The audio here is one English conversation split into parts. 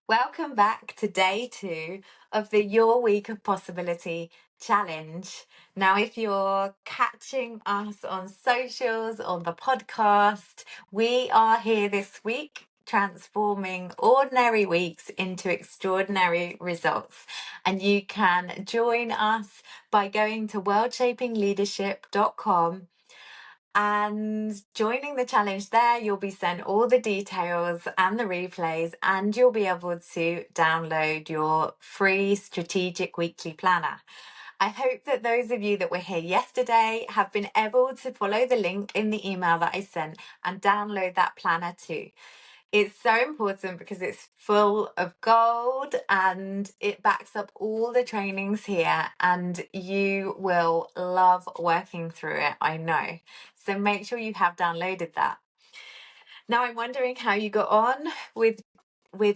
Welcome back to day 2 of the Your Week of Possibility challenge. Now, if you're catching us on socials, on the podcast, we are here this week transforming ordinary weeks into extraordinary results. And you can join us by going to worldshapingleadership.com and joining the challenge there. You'll be sent all the details and the replays, and you'll be able to download your free strategic weekly planner. I hope that those of you that were here yesterday have been able to follow the link in the email that I sent and download that planner too. It's so important because it's full of gold and it backs up all the trainings here, and you will love working through it, I know. So make sure you have downloaded that. Now, I'm wondering how you got on with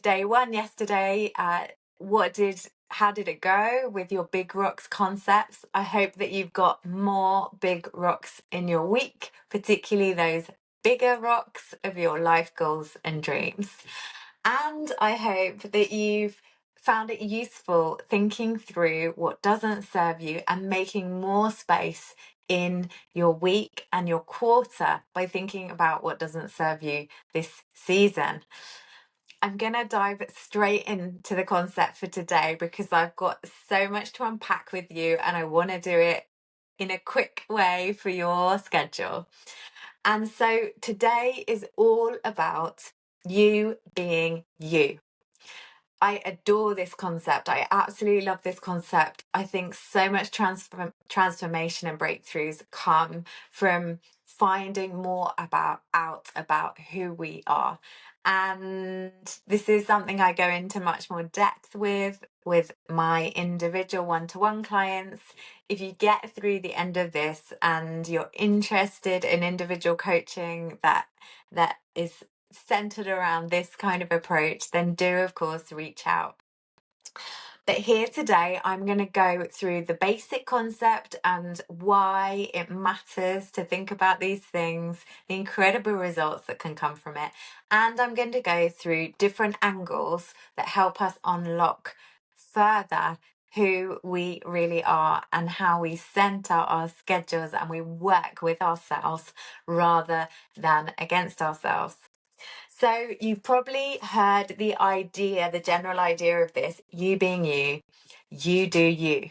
day 1 yesterday. How did it go with your big rocks concepts? I hope that you've got more big rocks in your week, particularly those bigger rocks of your life goals and dreams. And I hope that you've found it useful thinking through what doesn't serve you and making more space in your week and your quarter by thinking about what doesn't serve you this season. I'm going to dive straight into the concept for today because I've got so much to unpack with you and I want to do it in a quick way for your schedule. And so today is all about you being you. I adore this concept. I absolutely love this concept. I think so much transformation and breakthroughs come from finding more out about who we are. And this is something I go into much more depth with my individual one-to-one clients. If you get through the end of this and you're interested in individual coaching that is centered around this kind of approach, then do of course reach out. But here today, I'm going to go through the basic concept and why it matters to think about these things, the incredible results that can come from it. And I'm going to go through different angles that help us unlock further who we really are and how we center our schedules and we work with ourselves rather than against ourselves. So you've probably heard the general idea of this, you being you, you do you.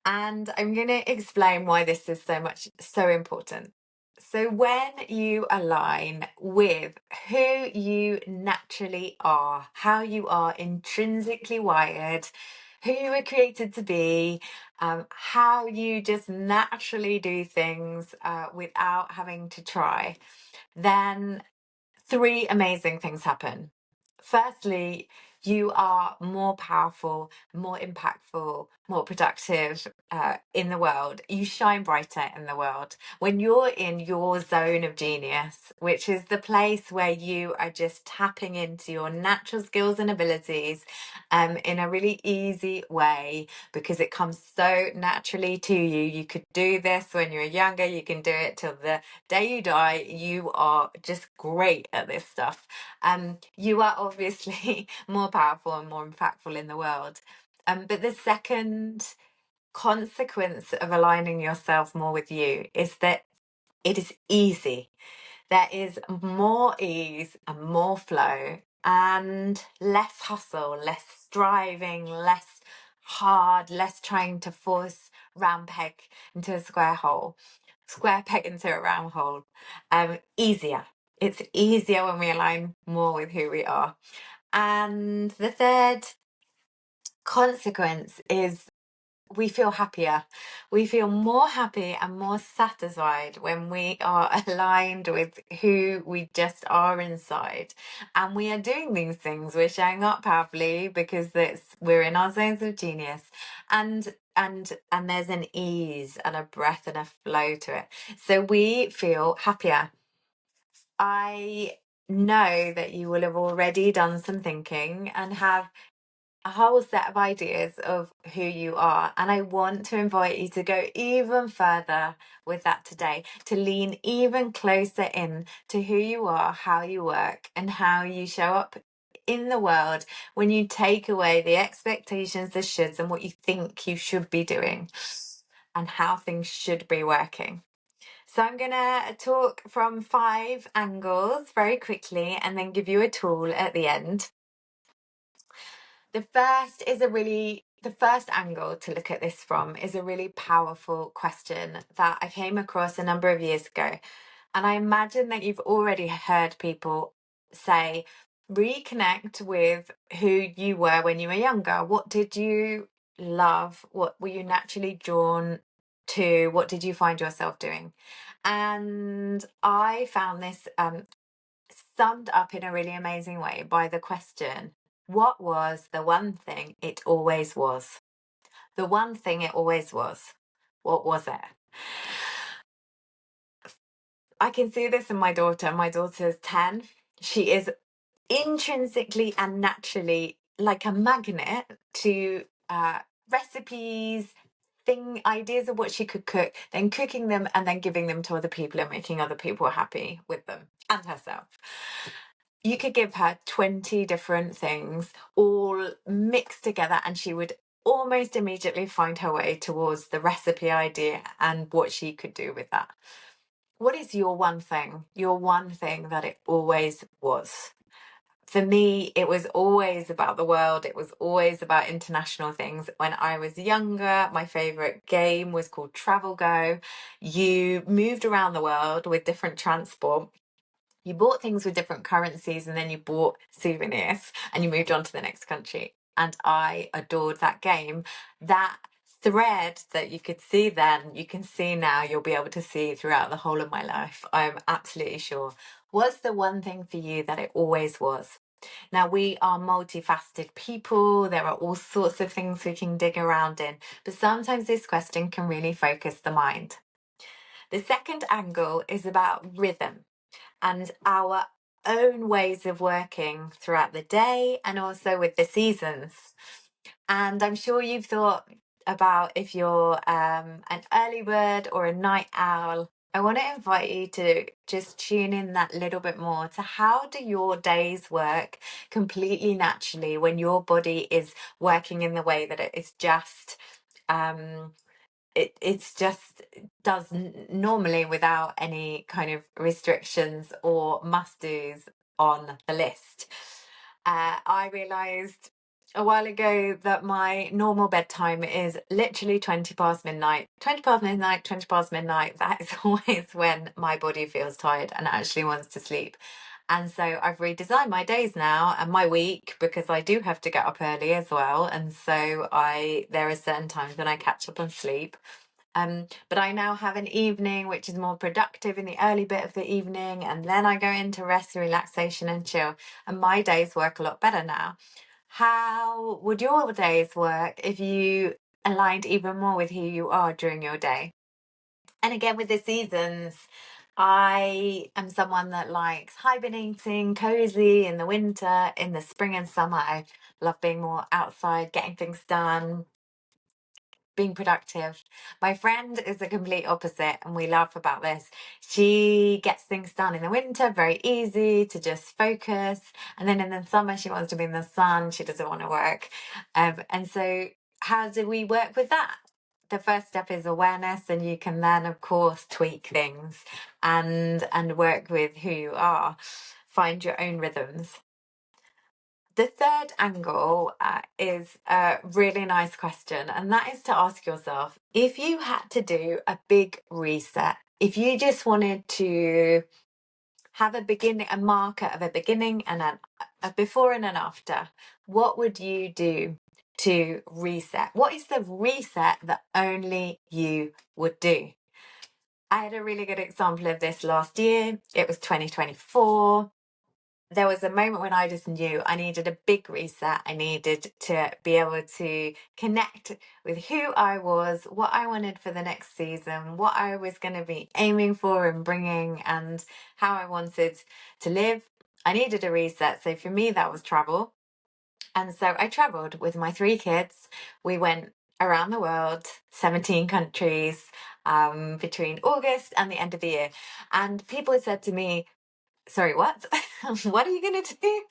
And I'm going to explain why this is so important. So when you align with who you naturally are, how you are intrinsically wired, who you were created to be, how you just naturally do things without having to try, then 3 amazing things happen. Firstly, you are more powerful, more impactful, more productive in the world. You shine brighter in the world. When you're in your zone of genius, which is the place where you are just tapping into your natural skills and abilities in a really easy way, because it comes so naturally to you. You could do this when you're younger, you can do it till the day you die. You are just great at this stuff. You are obviously more powerful and more impactful in the world. But the second consequence of aligning yourself more with you is that it is easy. There is more ease and more flow and less hustle, less striving, less hard, less trying to force round peg into a square peg into a round hole. Easier. It's easier when we align more with who we are. And the third consequence is we feel happier. We feel more happy and more satisfied when we are aligned with who we just are inside. And we are doing these things. We're showing up powerfully because we're in our zones of genius. And there's an ease and a breath and a flow to it. So we feel happier. I know that you will have already done some thinking and have a whole set of ideas of who you are. And I want to invite you to go even further with that today, to lean even closer in to who you are, how you work, and how you show up in the world when you take away the expectations, the shoulds, and what you think you should be doing and how things should be working. So I'm going to talk from 5 angles very quickly and then give you a tool at the end. The first angle to look at this from is a really powerful question that I came across a number of years ago. And I imagine that you've already heard people say, reconnect with who you were when you were younger. What did you love? What were you naturally drawn to? What did you find yourself doing? And I found this summed up in a really amazing way by the question, what was the one thing it always was? The one thing it always was. What was it? I can see this in my daughter. My daughter's 10. She is intrinsically and naturally like a magnet to recipes, ideas of what she could cook, then cooking them and then giving them to other people and making other people happy with them and herself. You could give her 20 different things all mixed together and she would almost immediately find her way towards the recipe idea and what she could do with that. What is your one thing? Your one thing that it always was? For me, it was always about the world. It was always about international things. When I was younger, my favorite game was called Travel Go. You moved around the world with different transport. You bought things with different currencies and then you bought souvenirs and you moved on to the next country. And I adored that game. That thread that you could see then, you can see now, you'll be able to see throughout the whole of my life. I'm absolutely sure. Was the one thing for you that it always was? Now, we are multifaceted people. There are all sorts of things we can dig around in, but sometimes this question can really focus the mind. The second angle is about rhythm and our own ways of working throughout the day and also with the seasons. And I'm sure you've thought about if you're an early bird or a night owl. I want to invite you to just tune in that little bit more to how do your days work completely naturally when your body is working in the way that it is just it's just does normally without any kind of restrictions or must do's on the list. I realized a while ago that my normal bedtime is literally 20 past midnight. 20 past midnight, 20 past midnight. That is always when my body feels tired and actually wants to sleep. And so I've redesigned my days now and my week because I do have to get up early as well. And so there are certain times when I catch up on sleep. But I now have an evening which is more productive in the early bit of the evening, and then I go into rest, relaxation, and chill. And my days work a lot better now. How would your days work if you aligned even more with who you are during your day? And again, with the seasons, I am someone that likes hibernating, cozy in the winter, in the spring and summer. I love being more outside, getting things done, being productive. My friend is the complete opposite, and we laugh about this. She gets things done in the winter, very easy to just focus. And then in the summer, she wants to be in the sun. She doesn't want to work. And so, how do we work with that? The first step is awareness, and you can then, of course, tweak things and work with who you are. Find your own rhythms. The third angle is a really nice question, and that is to ask yourself, if you had to do a big reset, if you just wanted to have a marker of a beginning and a before and an after, what would you do to reset? What is the reset that only you would do? I had a really good example of this last year. It was 2024. There was a moment when I just knew I needed a big reset. I needed to be able to connect with who I was, what I wanted for the next season, what I was going to be aiming for and bringing, and how I wanted to live. I needed a reset. So for me, that was travel. And so I traveled with my 3 kids. We went around the world, 17 countries, between August and the end of the year. And people had said to me, sorry, what? What are you going to do?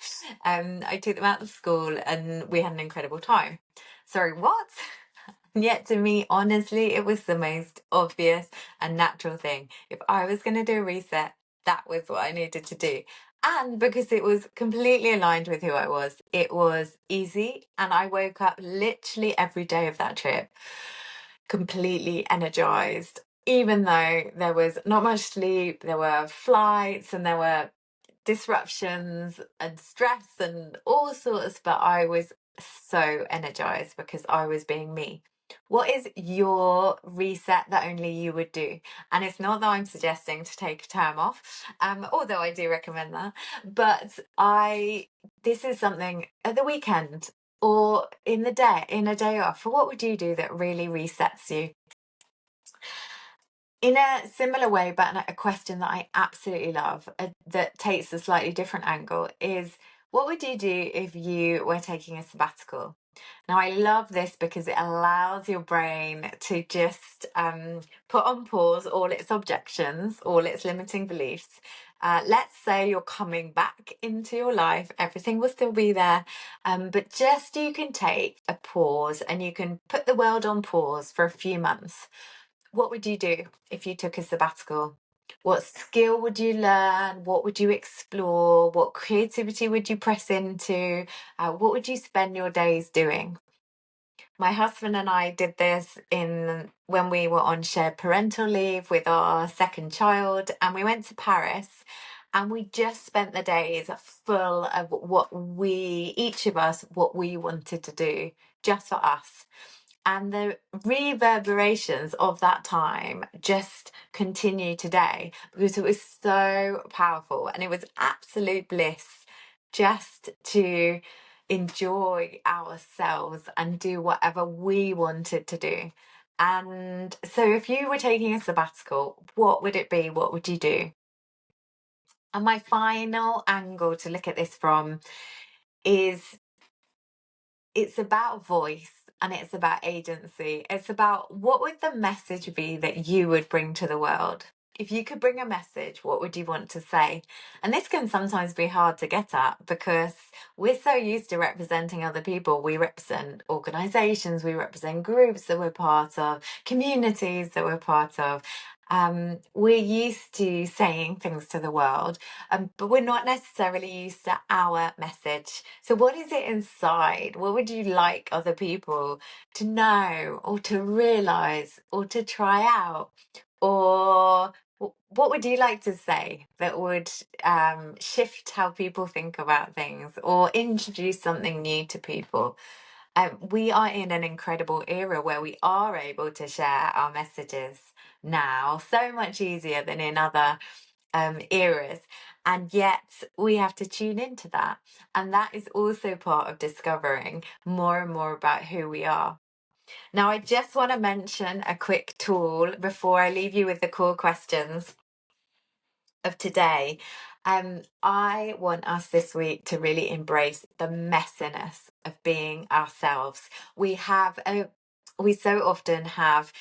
I took them out of school and we had an incredible time. Sorry, what? Yet to me, honestly, it was the most obvious and natural thing. If I was going to do a reset, that was what I needed to do. And because it was completely aligned with who I was, it was easy. And I woke up literally every day of that trip completely energized, even though there was not much sleep, there were flights and there were disruptions and stress and all sorts, but I was so energized because I was being me. What is your reset that only you would do? And it's not that I'm suggesting to take a term off, although I do recommend that. But this is something at the weekend or in a day off. What would you do that really resets you? In a similar way, but a question that I absolutely love that takes a slightly different angle is, what would you do if you were taking a sabbatical? Now, I love this because it allows your brain to just put on pause all its objections, all its limiting beliefs. Let's say you're coming back into your life, everything will still be there, but just you can take a pause and you can put the world on pause for a few months. What would you do if you took a sabbatical? What skill would you learn? What would you explore? What creativity would you press into? What would you spend your days doing? My husband and I did this when we were on shared parental leave with our second child, and we went to Paris, and we just spent the days full of each of us, what we wanted to do just for us. And the reverberations of that time just continue today because it was so powerful and it was absolute bliss just to enjoy ourselves and do whatever we wanted to do. And so, if you were taking a sabbatical, what would it be? What would you do? And my final angle to look at this from is, it's about voice and it's about agency. It's about, what would the message be that you would bring to the world? If you could bring a message, what would you want to say? And this can sometimes be hard to get at because we're so used to representing other people. We represent organizations, we represent groups that we're part of, communities that we're part of. We're used to saying things to the world, but we're not necessarily used to our message. So, what is it inside? What would you like other people to know, or to realize, or to try out? Or what would you like to say that would shift how people think about things or introduce something new to people? We are in an incredible era where we are able to share our messages now so much easier than in other eras. And yet we have to tune into that. And that is also part of discovering more and more about who we are. Now, I just want to mention a quick tool before I leave you with the core questions of today. I want us this week to really embrace the messiness of being ourselves. We so often have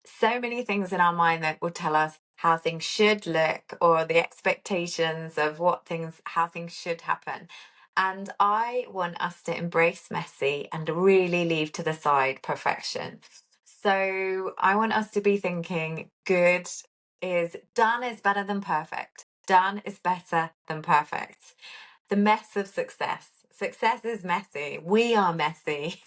so many things in our mind that will tell us how things should look, or the expectations of how things should happen. And I want us to embrace messy and really leave to the side perfection. So I want us to be thinking done is better than perfect. Done is better than perfect. The mess of success. Success is messy. We are messy.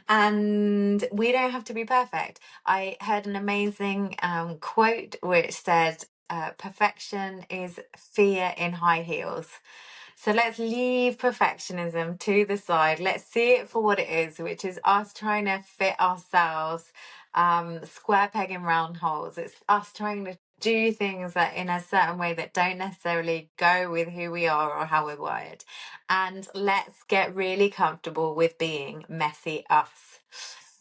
And we don't have to be perfect. I heard an amazing quote which said, perfection is fear in high heels. So let's leave perfectionism to the side. Let's see it for what it is, which is us trying to fit ourselves, square peg in round holes. It's us trying to do things that in a certain way that don't necessarily go with who we are or how we're wired. And let's get really comfortable with being messy us.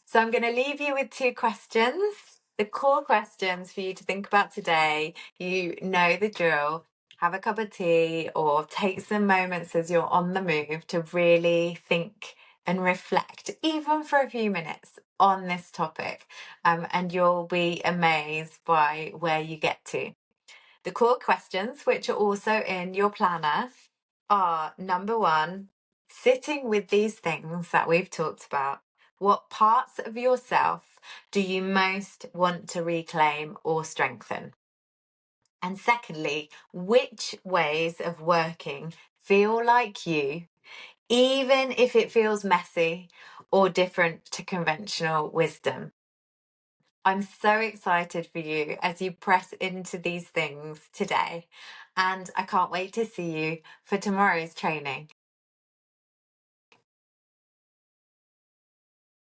So I'm going to leave you with two questions. The core questions for you to think about today. You know the drill. Have a cup of tea or take some moments as you're on the move to really think and reflect, even for a few minutes, on this topic. And you'll be amazed by where you get to. The core questions, which are also in your planner, are number one, sitting with these things that we've talked about. What parts of yourself do you most want to reclaim or strengthen? And secondly, which ways of working feel like you, even if it feels messy or different to conventional wisdom? I'm so excited for you as you press into these things today, and I can't wait to see you for tomorrow's training.